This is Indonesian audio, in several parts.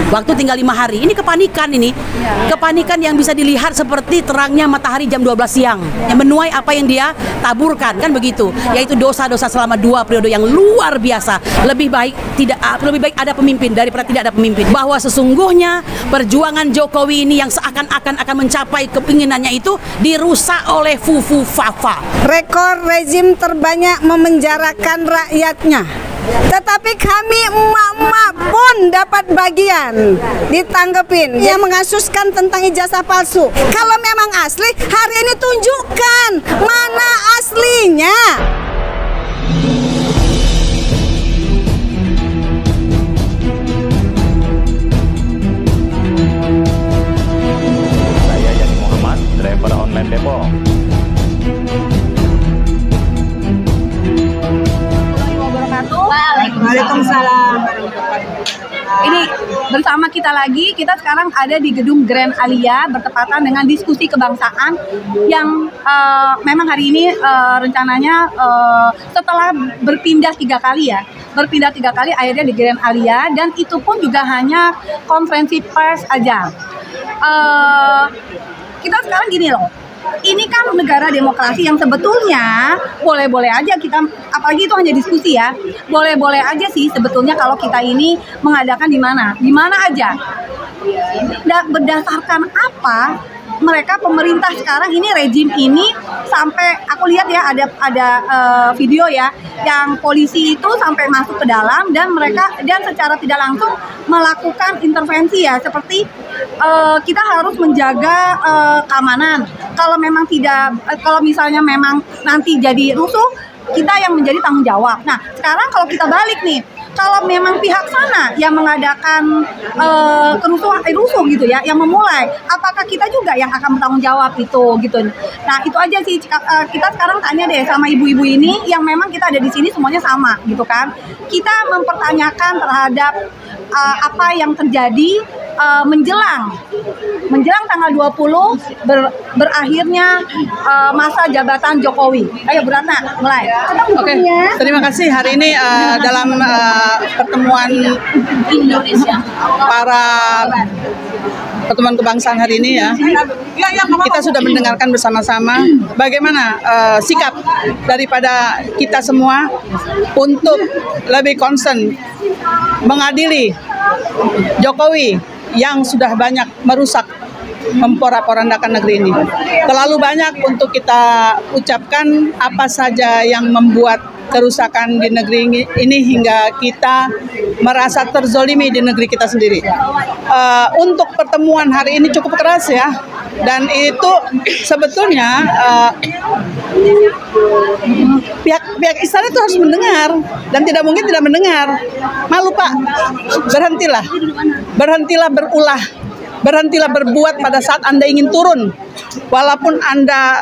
Waktu tinggal 5 hari. Ini kepanikan ini. Kepanikan yang bisa dilihat seperti terangnya matahari jam 12 siang. Yang menuai apa yang dia taburkan, kan begitu. Yaitu dosa-dosa selama 2 periode yang luar biasa. Lebih baik ada pemimpin daripada tidak ada pemimpin. Bahwa sesungguhnya perjuangan Jokowi ini yang seakan-akan akan mencapai keinginannya itu dirusak oleh Fufu Fafa. Rekor rezim terbanyak memenjarakan rakyatnya. Tetapi kami emak-emak pun dapat bagian ditanggepin yang mengasuskan tentang ijazah palsu. Kalau memang asli, hari ini tunjukkan mana aslinya. Saya Yani Muhammad, driver online Depok. Waalaikumsalam. Ini bersama kita lagi, kita sekarang ada di gedung Grand Alia bertepatan dengan diskusi kebangsaan yang memang hari ini rencananya setelah berpindah 3 kali akhirnya di Grand Alia, dan itu pun juga hanya konferensi pers aja. Kita sekarang gini loh, ini kan negara demokrasi yang sebetulnya boleh-boleh aja kita, apalagi itu hanya diskusi ya, boleh-boleh aja sih sebetulnya kalau kita ini mengadakan di mana aja. Berdasarkan apa mereka pemerintah sekarang ini, rejim ini, sampai aku lihat ya ada video ya yang polisi itu sampai masuk ke dalam dan secara tidak langsung melakukan intervensi ya, seperti kita harus menjaga keamanan. Kalau misalnya memang nanti jadi rusuh, kita yang menjadi tanggung jawab. Nah, sekarang kalau kita balik nih, kalau memang pihak sana yang mengadakan rusuh gitu ya, yang memulai, apakah kita juga yang akan bertanggung jawab itu gitu. Nah, itu aja sih kita sekarang tanya deh sama ibu-ibu ini yang memang kita ada di sini semuanya sama gitu kan. Kita mempertanyakan terhadap apa yang terjadi menjelang tanggal 20 berakhirnya masa jabatan Jokowi. Ayo Bu Ratna, mulai. Oke, terima kasih. Hari ini dalam pertemuan Indonesia pertemuan kebangsaan hari ini ya, kita sudah mendengarkan bersama-sama bagaimana sikap daripada kita semua untuk lebih concern mengadili Jokowi yang sudah banyak merusak, memporak-porandakan negeri ini. Terlalu banyak untuk kita ucapkan apa saja yang membuat kerusakan di negeri ini hingga kita merasa terzolimi di negeri kita sendiri. Untuk pertemuan hari ini cukup keras ya, dan itu sebetulnya pihak istana itu harus mendengar, dan tidak mungkin tidak mendengar. Malu Pak, berhentilah berulah. Berhentilah berbuat pada saat Anda ingin turun. Walaupun Anda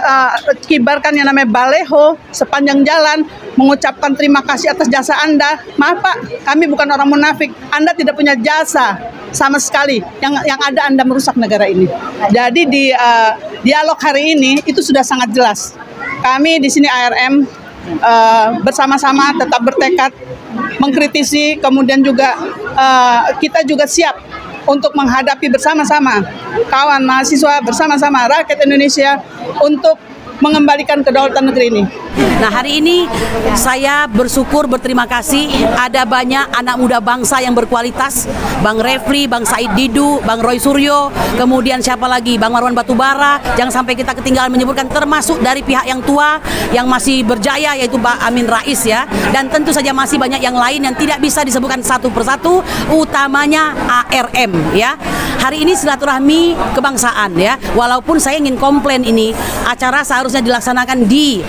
kibarkan yang namanya baleho sepanjang jalan, mengucapkan terima kasih atas jasa Anda. Maaf Pak, kami bukan orang munafik. Anda tidak punya jasa sama sekali. Yang ada Anda merusak negara ini. Jadi di dialog hari ini itu sudah sangat jelas. Kami di sini ARM bersama-sama tetap bertekad mengkritisi, kemudian juga kita juga siap untuk menghadapi bersama-sama kawan mahasiswa, bersama-sama rakyat Indonesia untuk mengembalikan kedaulatan negeri ini. Nah, hari ini saya bersyukur, berterima kasih ada banyak anak muda bangsa yang berkualitas. Bang Refli, Bang Said Didu, Bang Roy Suryo, kemudian siapa lagi, Bang Marwan Batubara. Jangan sampai kita ketinggalan menyebutkan, termasuk dari pihak yang tua yang masih berjaya, yaitu Pak Amin Rais ya. Dan tentu saja masih banyak yang lain yang tidak bisa disebutkan satu persatu, utamanya ARM ya. Hari ini silaturahmi kebangsaan ya. Walaupun saya ingin komplain, ini acara seharusnya dilaksanakan di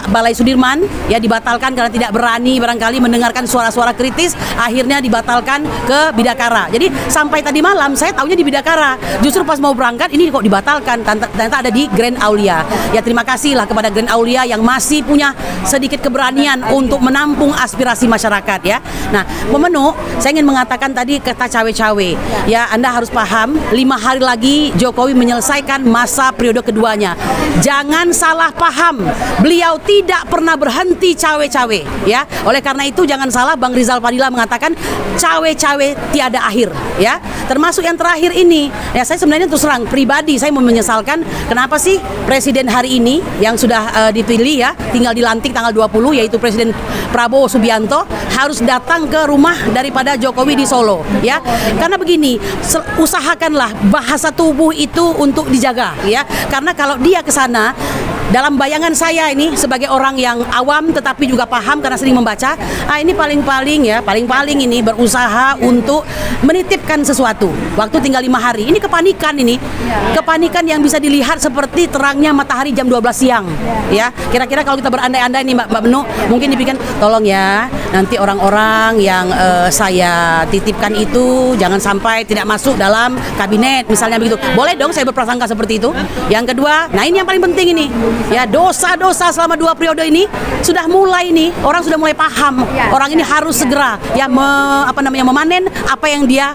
Balai Sudirman ya, dibatalkan karena tidak berani barangkali mendengarkan suara-suara kritis, akhirnya dibatalkan ke Bidakara. Jadi sampai tadi malam saya tahunya di Bidakara, justru pas mau berangkat ini kok dibatalkan, ternyata ada di Grand Aulia. Ya, terima kasihlah kepada Grand Aulia yang masih punya sedikit keberanian untuk menampung aspirasi masyarakat ya. Nah, Pemenuk, saya ingin mengatakan tadi kata cawe-cawe ya, Anda harus paham paham 5 hari lagi Jokowi menyelesaikan masa periode keduanya. Jangan salah paham, beliau tidak pernah berhenti cawe-cawe ya. Oleh karena itu jangan salah, Bang Rizal Fadila mengatakan cawe-cawe tiada akhir ya. Termasuk yang terakhir ini ya, saya sebenarnya terus terang pribadi saya mau menyesalkan kenapa sih Presiden hari ini yang sudah dipilih ya, tinggal dilantik tanggal 20, yaitu Presiden Prabowo Subianto harus datang ke rumah daripada Jokowi di Solo ya. Karena begini, usahakanlah bahasa tubuh itu untuk dijaga ya. Karena kalau dia ke sana, dalam bayangan saya ini sebagai orang yang awam tetapi juga paham karena sering membaca, ini paling-paling ini berusaha untuk menitipkan sesuatu. Waktu tinggal 5 hari. Ini kepanikan ini. Kepanikan yang bisa dilihat seperti terangnya matahari jam 12 siang. Ya, kira-kira kalau kita berandai-andai nih Mbak Benu, mungkin dipikirkan tolong ya, nanti orang-orang yang saya titipkan itu jangan sampai tidak masuk dalam kabinet misalnya begitu. Boleh dong saya berprasangka seperti itu. Yang kedua, nah ini yang paling penting ini. Ya, dosa-dosa selama 2 periode ini sudah mulai nih, orang sudah mulai paham. Orang ini harus segera ya memanen apa yang dia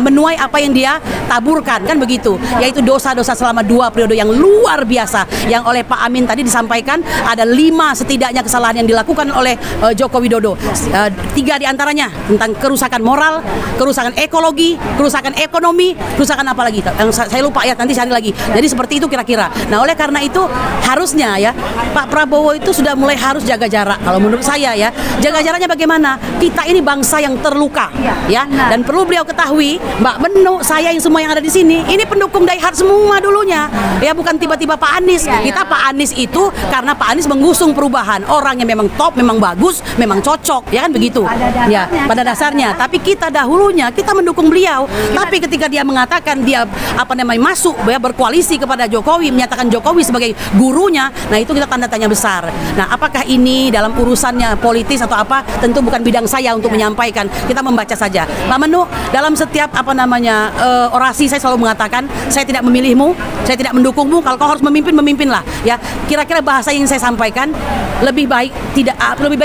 menuai apa yang dia taburkan, kan begitu. Yaitu dosa-dosa selama 2 periode yang luar biasa yang oleh Pak Amin tadi disampaikan ada 5 setidaknya kesalahan yang dilakukan oleh Joko Widodo. 3 diantaranya tentang kerusakan moral, kerusakan ekologi, kerusakan ekonomi, kerusakan apa lagi? Yang saya lupa ya, nanti cari lagi. Jadi seperti itu kira-kira. Nah, oleh karena itu harusnya ya Pak Prabowo itu sudah mulai harus jaga jarak. Kalau menurut saya ya, jaga jaraknya bagaimana? Kita ini bangsa yang terluka ya, dan perlu beliau ketahui, Mbak Benu, saya yang semua yang ada di sini, ini pendukung diehard semua dulunya. Ya, bukan tiba-tiba Pak Anies. Kita Pak Anies itu karena Pak Anies mengusung perubahan. Orang yang memang top, memang bagus, memang cocok, ya kan begitu. Ya, pada dasarnya. Tapi kita dahulunya kita mendukung beliau. Tapi ketika dia mengatakan dia masuk ya, berkoalisi kepada Jokowi, menyatakan Jokowi sebagai gurunya, nah itu kita tanda tanya besar. Nah, apakah ini dalam urusannya politis atau apa? Tentu bukan bidang saya untuk menyampaikan. Kita membaca saja. Pak Menu, dalam setiap orasi saya selalu mengatakan, saya tidak memilihmu, saya tidak mendukungmu. Kalau kau harus memimpin, memimpinlah. Ya, kira-kira bahasa yang saya sampaikan lebih baik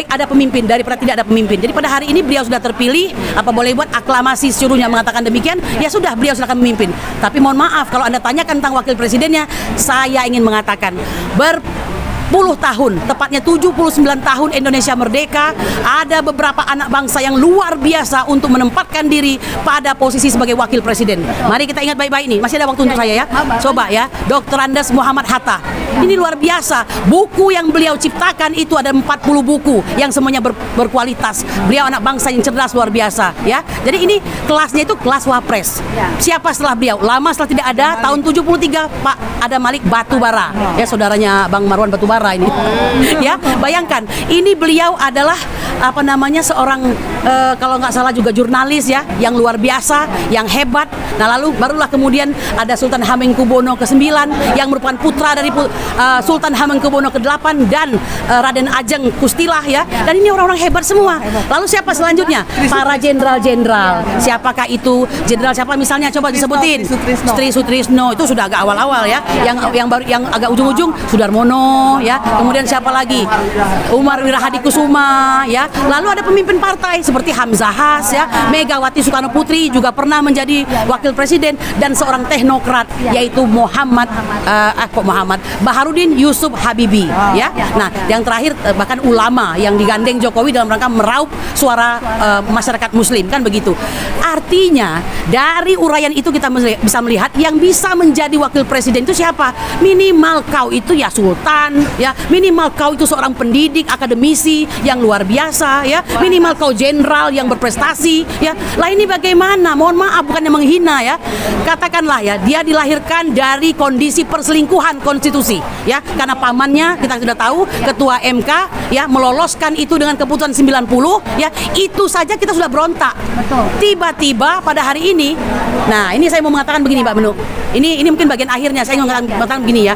ada pemimpin daripada tidak ada pemimpin. Jadi pada hari ini beliau sudah terpilih, apa boleh buat aklamasi seluruhnya mengatakan demikian, ya sudah, beliau silakan memimpin. Tapi mohon maaf kalau Anda tanyakan tentang wakil presidennya, saya ingin mengatakan berpuluh tahun, tepatnya 79 tahun Indonesia merdeka, ada beberapa anak bangsa yang luar biasa untuk menempatkan diri pada posisi sebagai wakil presiden. Mari kita ingat baik-baik nih, masih ada waktu untuk saya ya. Coba ya, Dr. Andes Muhammad Hatta. Ini luar biasa. Buku yang beliau ciptakan itu ada 40 buku yang semuanya berkualitas. Beliau anak bangsa yang cerdas luar biasa ya. Jadi ini kelasnya itu kelas wapres. Siapa setelah beliau? Lama setelah tidak ada, tahun 73 Pak Adam Malik Batubara. Ya, saudaranya Bang Marwan Batubara ini. Ya, bayangkan, ini beliau adalah seorang kalau nggak salah juga jurnalis ya, yang luar biasa, yang hebat. Nah, lalu barulah kemudian ada Sultan Hamengkubuwono ke-9 yang merupakan putra dari Sultan Hamengkubuwono ke-8 dan Raden Ajeng Kustilah ya. Dan ini orang-orang hebat semua. Lalu siapa selanjutnya? Para jenderal-jenderal. Siapakah itu? Jenderal siapa misalnya? Coba disebutin. Sri Sutrisno itu sudah agak awal-awal ya. Yang agak ujung-ujung Sudarmono ya. Kemudian siapa lagi? Umar Wirahadikusuma ya. Lalu ada pemimpin partai seperti Hamzah Has ya, Megawati Soekarno Putri juga pernah menjadi wakil presiden, dan seorang teknokrat yaitu Baharudin Yusuf Habibie ya. Nah, yang terakhir bahkan ulama yang digandeng Jokowi dalam rangka meraup suara masyarakat muslim, kan begitu. Artinya dari uraian itu kita bisa melihat yang bisa menjadi wakil presiden itu siapa? Minimal kau itu ya sultan ya, minimal kau itu seorang pendidik, akademisi yang luar biasa ya, minimal kau jenderal yang berprestasi ya. Lah ini bagaimana? Mohon maaf, bukannya menghina ya. Katakanlah ya, dia dilahirkan dari kondisi perselingkuhan konstitusi ya, karena pamannya kita sudah tahu ketua MK ya, meloloskan itu dengan keputusan 90 ya. Itu saja kita sudah berontak. Tiba-tiba pada hari ini, nah ini saya mau mengatakan begini Mbak Menu. Ini mungkin bagian akhirnya saya mau mengatakan begini ya.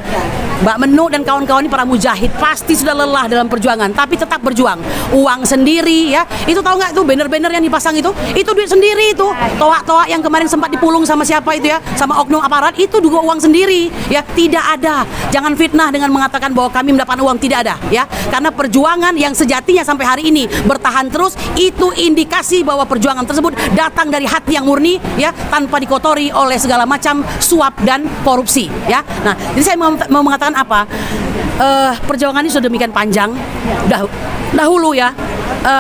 Mbak Menuk dan kawan-kawan ini para mujahid pasti sudah lelah dalam perjuangan, tapi tetap berjuang. Uang sendiri ya. Itu tahu nggak tuh banner-banner yang dipasang itu duit sendiri itu. Toa-toa yang kemarin sempat dipulung sama siapa itu ya, sama oknum aparat, itu juga uang sendiri ya. Tidak ada. Jangan fitnah dengan mengatakan bahwa kami mendapatkan uang, tidak ada ya. Karena perjuangan yang sejatinya sampai hari ini bertahan terus, itu indikasi bahwa perjuangan tersebut datang dari hati yang murni ya, tanpa dikotori oleh segala macam suap dan korupsi ya. Nah, jadi saya mau mengatakan apa? Perjuangan ini sudah demikian panjang. Dahulu ya,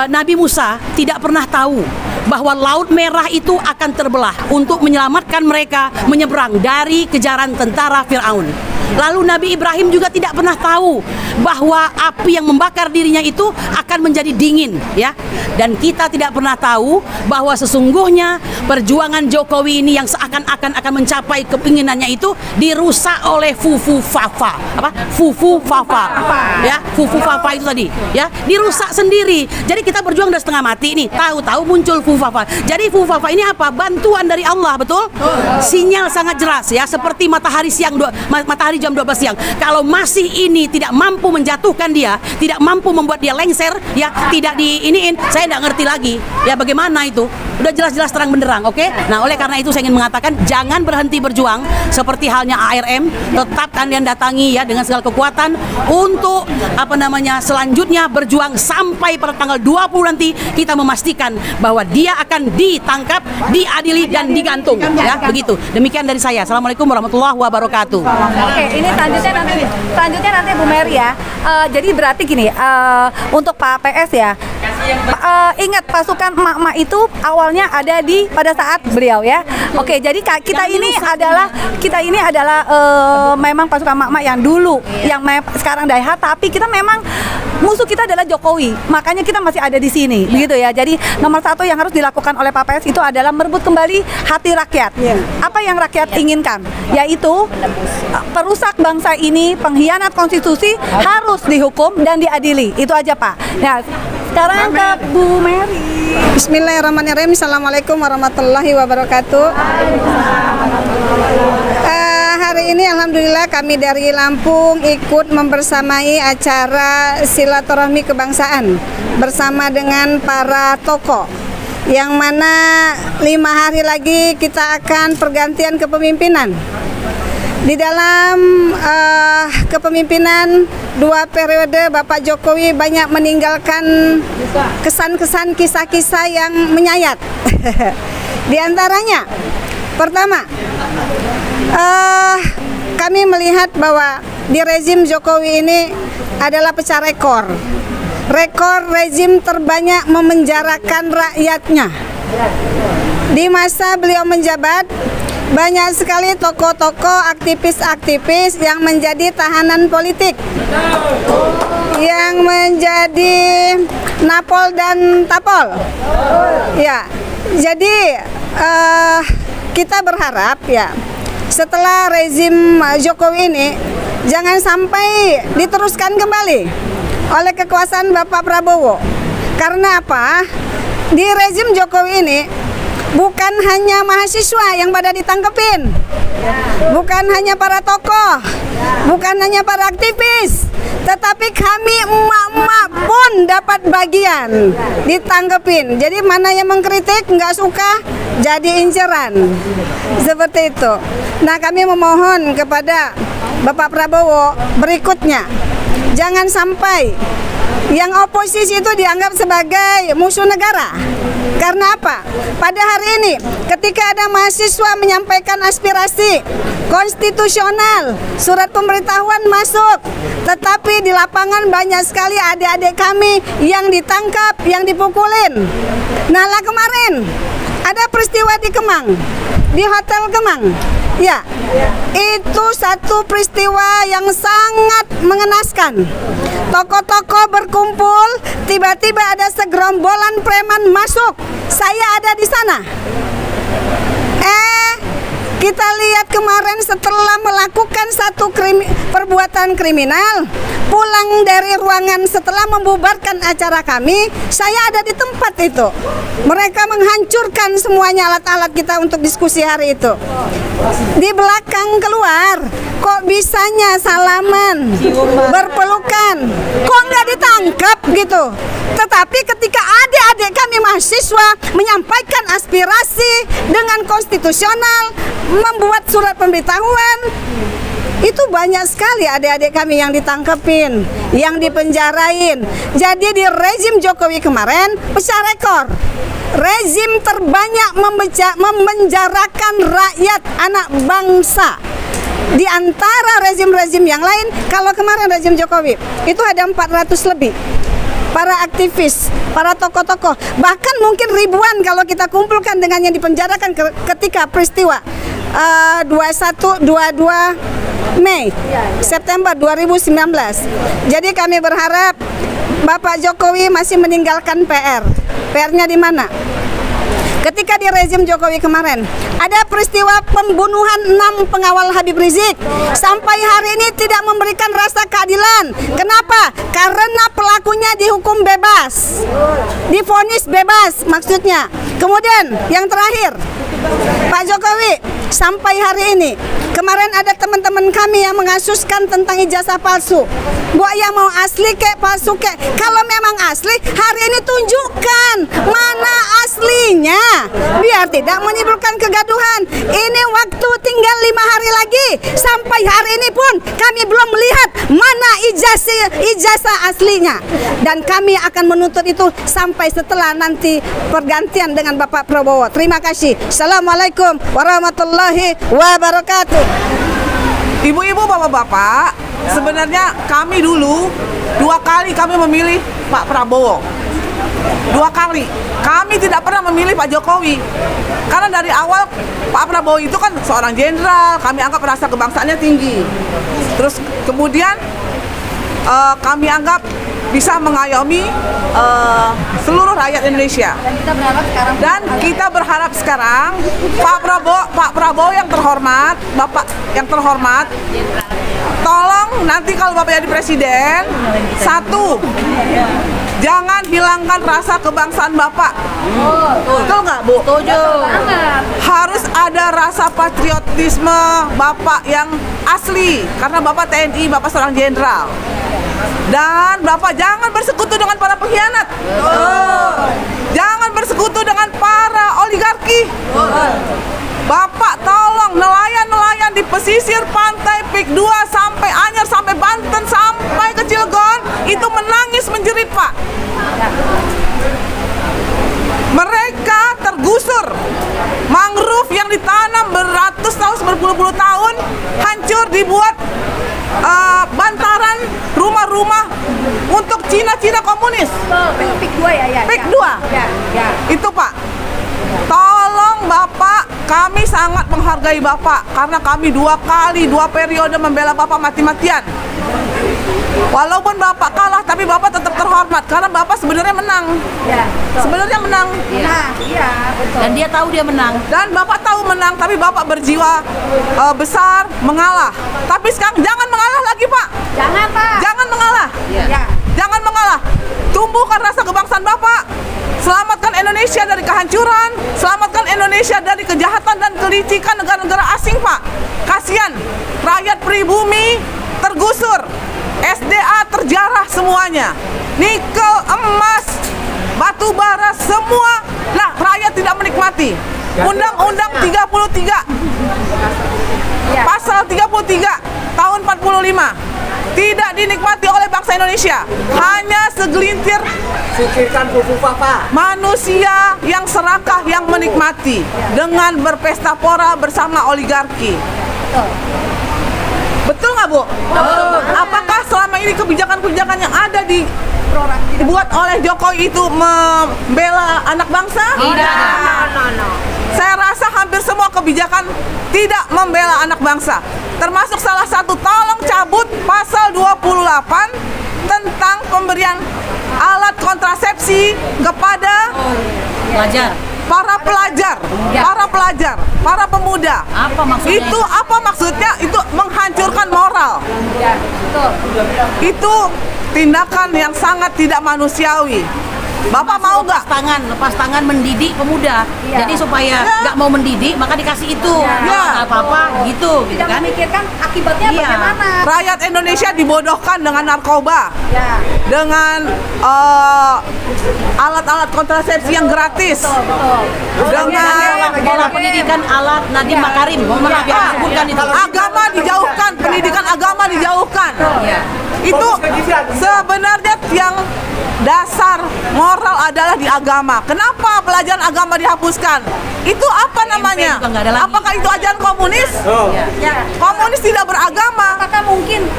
Nabi Musa tidak pernah tahu bahwa Laut Merah itu akan terbelah untuk menyelamatkan mereka menyeberang dari kejaran tentara Firaun. Lalu Nabi Ibrahim juga tidak pernah tahu bahwa api yang membakar dirinya itu akan menjadi dingin ya. Dan kita tidak pernah tahu bahwa sesungguhnya perjuangan Jokowi ini yang seakan-akan akan mencapai keinginannya itu dirusak oleh Fufu Fafa. Apa? Fufu Fafa. Ya, Fufu Fafa itu tadi ya, dirusak sendiri. Jadi kita berjuang udah setengah mati nih, tahu-tahu muncul Fufu Fafa. Jadi Fufu Fafa ini apa? Bantuan dari Allah, betul? Sinyal sangat jelas ya, seperti matahari matahari jam 12 siang. Kalau masih ini tidak mampu menjatuhkan dia, tidak mampu membuat dia lengser ya, tidak diiniin, saya tidak ngerti lagi ya bagaimana itu. Udah jelas-jelas terang benderang, oke? Nah, oleh karena itu saya ingin mengatakan jangan berhenti berjuang seperti halnya ARM, tetap kalian datangi ya dengan segala kekuatan untuk selanjutnya berjuang sampai pada tanggal 20 nanti kita memastikan bahwa dia akan ditangkap, diadili dan digantung ya, begitu. Demikian dari saya. Assalamualaikum warahmatullahi wabarakatuh. Oke, ini selanjutnya nanti Bu Mary ya. Jadi berarti gini, untuk Pak PS ya, ingat pasukan emak-emak itu awalnya ada pada saat beliau ya. Oke, jadi kita ini adalah memang pasukan emak-emak yang dulu, yang sekarang Daihat, tapi kita memang musuh kita adalah Jokowi, makanya kita masih ada di sini, begitu ya. Jadi nomor satu yang harus dilakukan oleh Pak PS itu adalah merebut kembali hati rakyat. Apa yang rakyat inginkan, yaitu perusak bangsa ini, pengkhianat konstitusi harus dihukum dan diadili. Itu aja Pak. Ya, sekarang ke Bu Mary. Bismillahirrahmanirrahim. Assalamualaikum warahmatullahi wabarakatuh. Hari ini alhamdulillah kami dari Lampung ikut membersamai acara silaturahmi kebangsaan bersama dengan para tokoh, yang mana 5 hari lagi kita akan pergantian kepemimpinan. Di dalam kepemimpinan 2 periode Bapak Jokowi banyak meninggalkan kesan-kesan, kisah-kisah yang menyayat. Di antaranya, pertama, kami melihat bahwa di rezim Jokowi ini adalah pecah rekor rezim terbanyak memenjarakan rakyatnya. Di masa beliau menjabat, banyak sekali tokoh-tokoh, aktivis-aktivis yang menjadi tahanan politik, yang menjadi napol dan tapol. Ya, jadi kita berharap ya, setelah rezim Jokowi ini jangan sampai diteruskan kembali oleh kekuasaan Bapak Prabowo. Karena apa? Di rezim Jokowi ini bukan hanya mahasiswa yang pada ditangkepin, bukan hanya para tokoh, bukan hanya para aktivis, tetapi kami emak-emak pun dapat bagian ditangkepin. Jadi mana yang mengkritik, nggak suka, jadi inceran. Seperti itu. Nah, kami memohon kepada Bapak Prabowo berikutnya, jangan sampai yang oposisi itu dianggap sebagai musuh negara. Karena apa? Pada hari ini ketika ada mahasiswa menyampaikan aspirasi konstitusional, surat pemberitahuan masuk, tetapi di lapangan banyak sekali adik-adik kami yang ditangkap, yang dipukulin. Nah, lah kemarin ada peristiwa di Kemang, di Hotel Kemang. Ya, itu satu peristiwa yang sangat mengenaskan. Tokoh-tokoh berkumpul, tiba-tiba ada segerombolan preman masuk. Saya ada di sana. Kita lihat kemarin setelah melakukan satu perbuatan kriminal, pulang dari ruangan setelah membubarkan acara kami, saya ada di tempat itu. Mereka menghancurkan semuanya alat-alat kita untuk diskusi hari itu. Di belakang keluar, kok bisanya salaman, berpelukan, kok nggak ditangkap gitu. Tetapi ketika adik-adik kami mahasiswa menyampaikan aspirasi dengan konstitusional, membuat surat pemberitahuan, itu banyak sekali adik-adik kami yang ditangkepin, yang dipenjarain. Jadi di rezim Jokowi kemarin pecah rekor. Rezim terbanyak memenjarakan rakyat anak bangsa. Di antara rezim-rezim yang lain, kalau kemarin rezim Jokowi itu ada 400 lebih para aktivis, para tokoh-tokoh, bahkan mungkin ribuan kalau kita kumpulkan dengan yang dipenjarakan ketika peristiwa 21-22 Mei September 2019. Jadi kami berharap Bapak Jokowi masih meninggalkan PR. PR-nya di mana? Ketika di rezim Jokowi kemarin ada peristiwa pembunuhan 6 pengawal Habib Rizik, sampai hari ini tidak memberikan rasa keadilan. Kenapa? Karena pelakunya dihukum bebas, divonis bebas maksudnya. Kemudian yang terakhir, Pak Jokowi sampai hari ini, kemarin ada teman-teman kami yang mengasuskan tentang ijazah palsu. Buat yang mau asli kek palsu kek, kalau memang asli hari ini tunjukkan mana aslinya, biar tidak menimbulkan kegaduhan. Ini waktu tinggal 5 hari lagi, sampai hari ini pun kami belum melihat mana ijazah aslinya, dan kami akan menuntut itu sampai setelah nanti pergantian dengan Bapak Prabowo. Terima kasih. Assalamualaikum warahmatullahi wabarakatuh. Ibu-ibu, bapak-bapak, sebenarnya kami dulu 2 kali kami memilih Pak Prabowo. 2 kali. Kami tidak pernah memilih Pak Jokowi. Karena dari awal Pak Prabowo itu kan seorang jenderal, kami anggap rasa kebangsaannya tinggi. Terus kemudian kami anggap bisa mengayomi seluruh rakyat Indonesia. Dan kita berharap sekarang Pak Prabowo yang terhormat, Bapak yang terhormat, tolong nanti kalau Bapak jadi presiden, 1, jangan hilangkan rasa kebangsaan Bapak. Betul nggak, Bu? Setuju. Harus ada rasa patriotisme Bapak yang asli, karena Bapak TNI, Bapak seorang jenderal. Dan Bapak jangan bersekutu dengan para pengkhianat. Jangan bersekutu dengan para oligarki. Bapak tolong nelayan-nelayan di pesisir pantai Pik 2 sampai Anyer, sampai Banten, sampai ke Cilegon itu menangis menjerit, Pak. Mereka tergusur. Mangrove yang ditanam beratus tahun, berpuluh-puluh tahun hancur, dibuat bantaran rumah-rumah untuk Cina-Cina komunis. Pik 2 ya. Pik 2. Ya. Itu, Pak. Tolong Bapak, kami sangat menghargai Bapak karena kami 2 kali, 2 periode membela Bapak mati-matian. Walaupun Bapak kalah, tapi Bapak tetap terhormat karena Bapak sebenarnya menang. Ya. Sebenarnya menang. Iya, betul. Dan dia tahu dia menang. Dan Bapak tahu menang, tapi Bapak berjiwa besar mengalah. Tapi sekarang jangan mengalah lagi, Pak. Jangan, Pak. Jangan mengalah. Ya. Jangan mengalah. Tumbuhkan rasa kebangsaan Bapak. Selamatkan Indonesia dari kehancuran. Selamatkan Indonesia dari kejahatan dan kelicikan negara-negara asing, Pak. Kasihan rakyat pribumi tergusur. SDA terjarah semuanya. Nikel, emas, batu bara, semua. Nah, rakyat tidak menikmati. Undang-Undang 33. Pasal 33 tahun 45 tidak dinikmati oleh bangsa Indonesia. Hanya segelintir manusia yang serakah yang menikmati dengan berpesta pora bersama oligarki. Betul nggak, Bu? Apakah selama ini kebijakan-kebijakan yang ada dibuat oleh Jokowi itu membela anak bangsa? Tidak. Saya rasa hampir semua kebijakan tidak membela anak bangsa. Termasuk salah satu, tolong cabut pasal 28 tentang pemberian alat kontrasepsi kepada para pelajar, para pemuda. Apa maksudnya? Itu apa maksudnya? Itu menghancurkan moral. Ya, betul. Itu tindakan yang sangat tidak manusiawi. Bapak mau nggak? Lepas tangan mendidik pemuda. Jadi supaya nggak mau mendidik, maka dikasih itu. Nggak apa-apa gitu Tidak kan. memikirkan akibatnya bagaimana. Rakyat Indonesia dibodohkan dengan narkoba, dengan alat-alat kontrasepsi yang gratis, dengan Pola pendidikan alat Nadiem Makarim. Mohon maaf ya, sebutkan itu. agama dijauhkan, pendidikan agama dijauhkan. Itu sebenarnya yang dasar moral adalah di agama. Kenapa pelajaran agama dihapuskan? Itu apa namanya? juga nggak ada lagi. Apakah itu ajaran komunis? Komunis tidak beragama. Apakah mungkin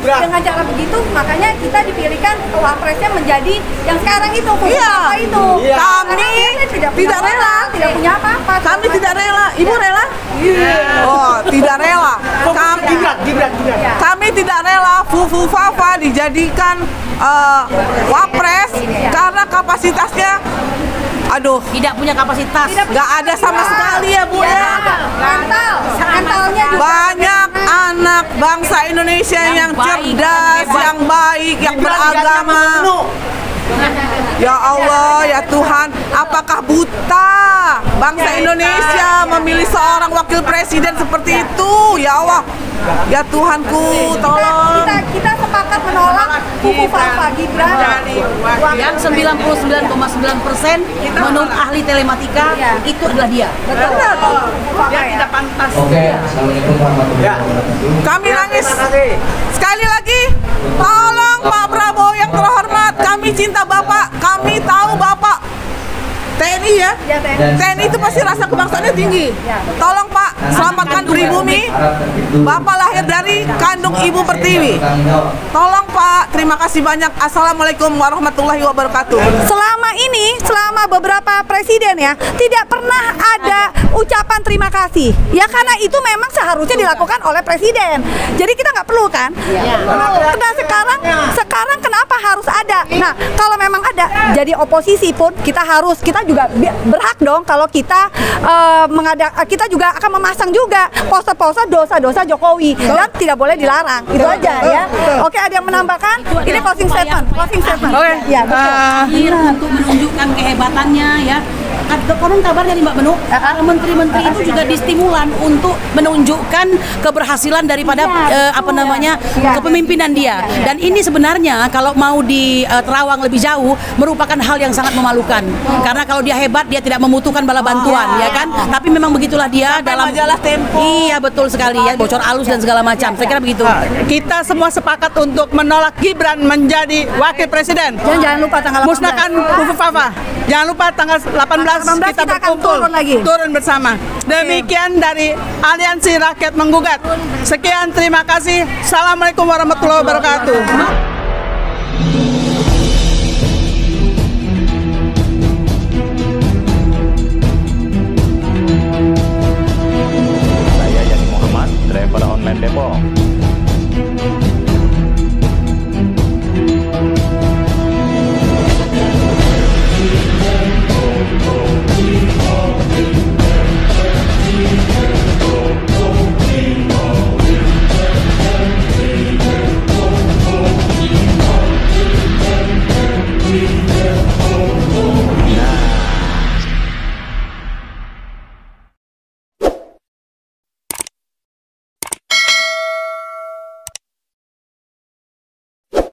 dengan cara begitu makanya kita dipilihkan wapresnya menjadi yang sekarang itu apa itu? Kami tidak rela. Tidak punya apa-apa. Kami tidak rela. Ibu rela? Oh, tidak rela. Kami tidak rela Fufu Fafa dijadikan wapres karena kapasitasnya Tidak punya kapasitas. nggak ada sama sekali ya Bu ya. Mentalnya juga. Banyak anak bangsa Indonesia yang cerdas, yang baik, yang beragama. Ya Allah, ya Tuhan, apakah buta bangsa Indonesia memilih seorang wakil presiden seperti itu? Ya Allah, ya Tuhanku, tolong. Kita sepakat menolak Fufu Fafa Gibran. Yang 99,9% menurut ahli telematika itu adalah dia. Tidak pantas. Assalamualaikum warahmatullahi wabarakatuh. Kami nangis. Sekali lagi, tolong Pak Prabowo yang terhormat, kami cinta Bapak, kami tahu Bapak TNI ya. TNI itu pasti rasa kebangsaannya tinggi. Tolong Pak, selamatkan pribumi. Bapak lahir dari kandung Ibu Pertiwi. Tolong Pak, terima kasih banyak. Assalamualaikum warahmatullahi wabarakatuh. Selama beberapa presiden ya, tidak pernah ada ucapan terima kasih. Ya karena itu memang seharusnya dilakukan oleh presiden. Jadi kita nggak perlu kan? Nah sekarang kenapa harus ada? Nah kalau memang ada, jadi oposisi pun kita juga berhak dong kalau kita kita juga akan memasang juga poster-poster dosa-dosa Jokowi dan tidak boleh dilarang. Itu aja ya. Oke, ada yang menambahkan? Ini closing statement. Oke. Ya, betul. Untuk menunjukkan kehebatannya ya. Konon kabarnya nih Mbak Benu, menteri-menteri itu juga distimulan untuk menunjukkan keberhasilan daripada kepemimpinan dia. Dan ini sebenarnya kalau mau diterawang lebih jauh merupakan hal yang sangat memalukan. Karena kalau dia hebat dia tidak membutuhkan bala bantuan ya kan. Tapi memang begitulah dia dalam majalah Tempo. Iya betul sekali ya, bocor alus dan segala macam. Saya kira begitu. Kita semua sepakat untuk menolak Gibran menjadi wakil presiden. Jangan lupa tanggal 18. Musnahkan Fufu Fafa. Jangan lupa tanggal 18 kita kita akan berkumpul, turun lagi. turun bersama. Demikian dari Aliansi Rakyat Menggugat. Sekian, terima kasih. Assalamualaikum warahmatullahi wabarakatuh.